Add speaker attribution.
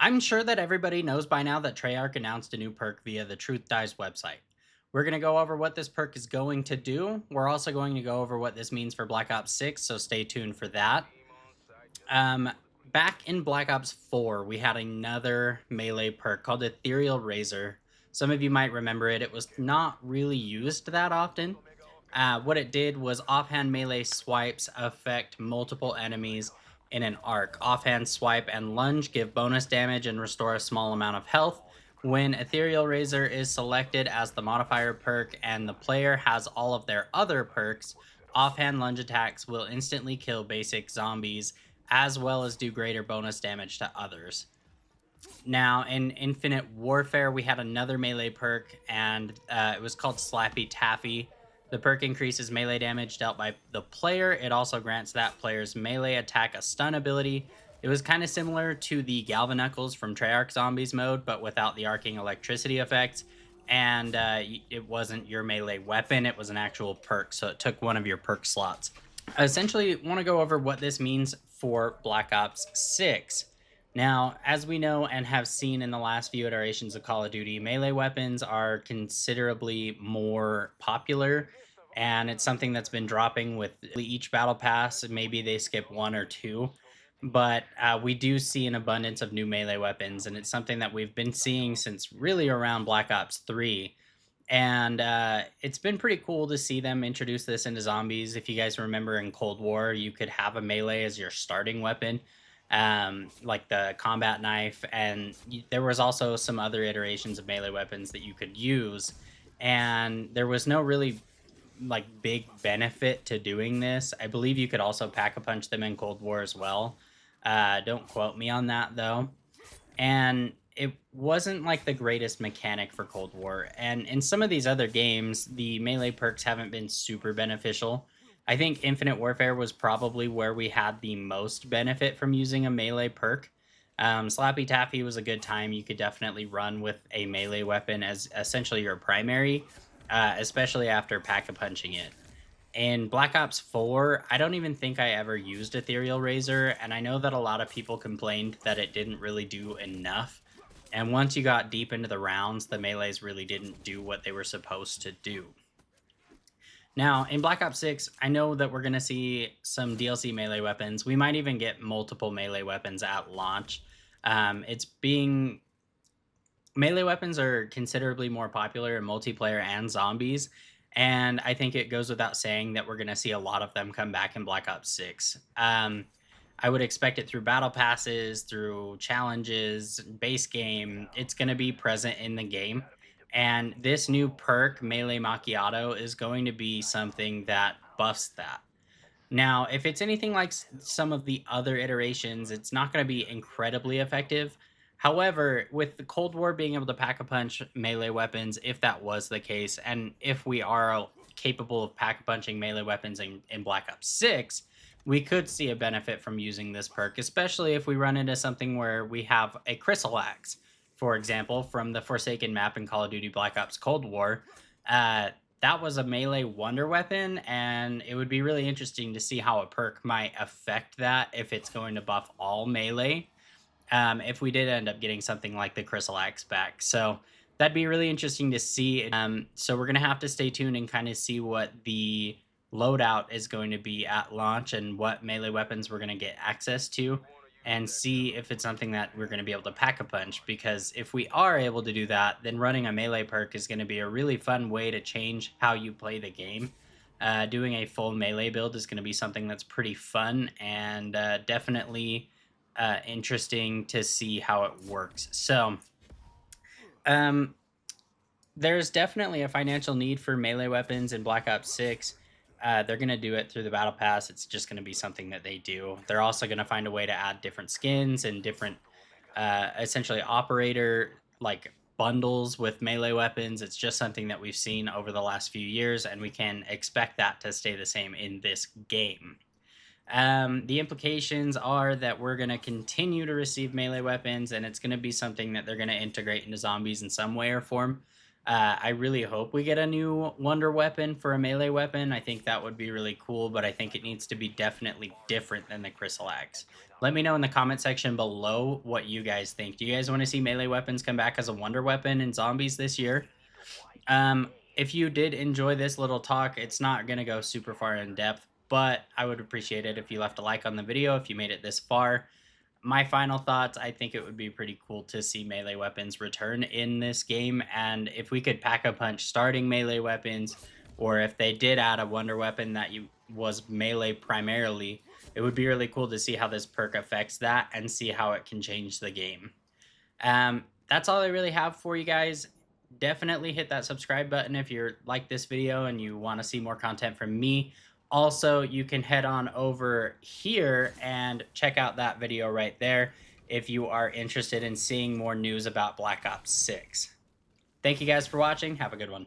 Speaker 1: I'm sure that everybody knows by now that Treyarch announced a new perk via the Truth Dies website. We're going to go over what this perk is going to do. We're also going to go over what this means for Black Ops 6, so stay tuned for that. Um, Back in Black Ops 4, we had another melee perk called Ethereal Razor. Some of you might remember it. It was not really used that often. What it did was offhand melee swipes affect multiple enemies in an arc. Offhand swipe and lunge give bonus damage and restore a small amount of health. When Ethereal Razor is selected as the modifier perk and the player has all of their other perks, offhand lunge attacks will instantly kill basic zombies as well as do greater bonus damage to others. Now, in Infinite Warfare, we had another melee perk, and it was called Slappy Taffy. The perk increases melee damage dealt by the player. It also grants that player's melee attack a stun ability. It was kind of similar to the Galvanuckles from Treyarch Zombies mode, but without the arcing electricity effects. And it wasn't your melee weapon, it was an actual perk, so it took one of your perk slots. I essentially want to go over what this means for Black Ops 6. Now, as we know and have seen in the last few iterations of Call of Duty, melee weapons are considerably more popular, and it's something that's been dropping with each battle pass. Maybe they skip one or two, but we do see an abundance of new melee weapons, and it's something that we've been seeing since really around Black Ops 3. And it's been pretty cool to see them introduce this into zombies. If you guys remember in Cold War, you could have a melee as your starting weapon, like the combat knife. And there was also some other iterations of melee weapons that you could use. And there was no really like big benefit to doing this. I believe you could also pack a punch them in Cold War as well. Don't quote me on that though. And it wasn't like the greatest mechanic for Cold War. And in some of these other games, the melee perks haven't been super beneficial. I think Infinite Warfare was probably where we had the most benefit from using a melee perk. Slappy Taffy was a good time. You could definitely run with a melee weapon as essentially your primary, especially after pack a punching it. In Black Ops 4, I don't even think I ever used Ethereal Razor, and I know that a lot of people complained that it didn't really do enough. And once you got deep into the rounds, the melees really didn't do what they were supposed to do. Now, in Black Ops 6, I know that we're going to see some DLC melee weapons. We might even get multiple melee weapons at launch. It's being Melee weapons are considerably more popular in multiplayer and zombies, and I think it goes without saying that we're going to see a lot of them come back in Black Ops 6. I would expect it through battle passes, through challenges, base game. It's going to be present in the game. And this new perk, Melee Macchiato, is going to be something that buffs that. Now, if it's anything like some of the other iterations, it's not going to be incredibly effective. However, with the Cold War being able to pack a punch melee weapons, if that was the case, and if we are capable of pack a punching melee weapons in Black Ops 6, we could see a benefit from using this perk, especially if we run into something where we have a Crystal Axe, for example, from the Forsaken map in Call of Duty Black Ops Cold War. That was a melee wonder weapon, and it would be really interesting to see how a perk might affect that if it's going to buff all melee. If we did end up getting something like the Crystal Axe back. So that'd be really interesting to see. So we're going to have to stay tuned and kind of see what the loadout is going to be at launch and what melee weapons we're going to get access to, and see if it's something that we're going to be able to pack a punch. Because if we are able to do that, then running a melee perk is going to be a really fun way to change how you play the game. Doing a full melee build is going to be something that's pretty fun and definitely interesting to see how it works. So, um, there's definitely a financial need for melee weapons in Black Ops 6. They're going to do it through the Battle Pass. It's just going to be something that they do. They're also going to find a way to add different skins and different, essentially, operator like bundles with melee weapons. It's just something that we've seen over the last few years, and we can expect that to stay the same in this game. The implications are that we're going to continue to receive melee weapons, and it's going to be something that they're going to integrate into zombies in some way or form. I really hope we get a new wonder weapon for a melee weapon. I think that would be really cool, but I think it needs to be definitely different than the Crystal Axe. Let me know in the comment section below what you guys think. Do you guys want to see melee weapons come back as a wonder weapon in zombies this year? If you did enjoy this little talk, it's not going to go super far in depth, but I would appreciate it if you left a like on the video if you made it this far. My final thoughts, I think it would be pretty cool to see melee weapons return in this game. And if we could pack a punch starting melee weapons, or if they did add a wonder weapon that you was melee primarily, it would be really cool to see how this perk affects that and see how it can change the game. That's all I really have for you guys. Definitely hit that subscribe button if you're like this video and you want to see more content from me. Also, you can head on over here and check out that video right there if you are interested in seeing more news about Black Ops 6. Thank you guys for watching. Have a good one.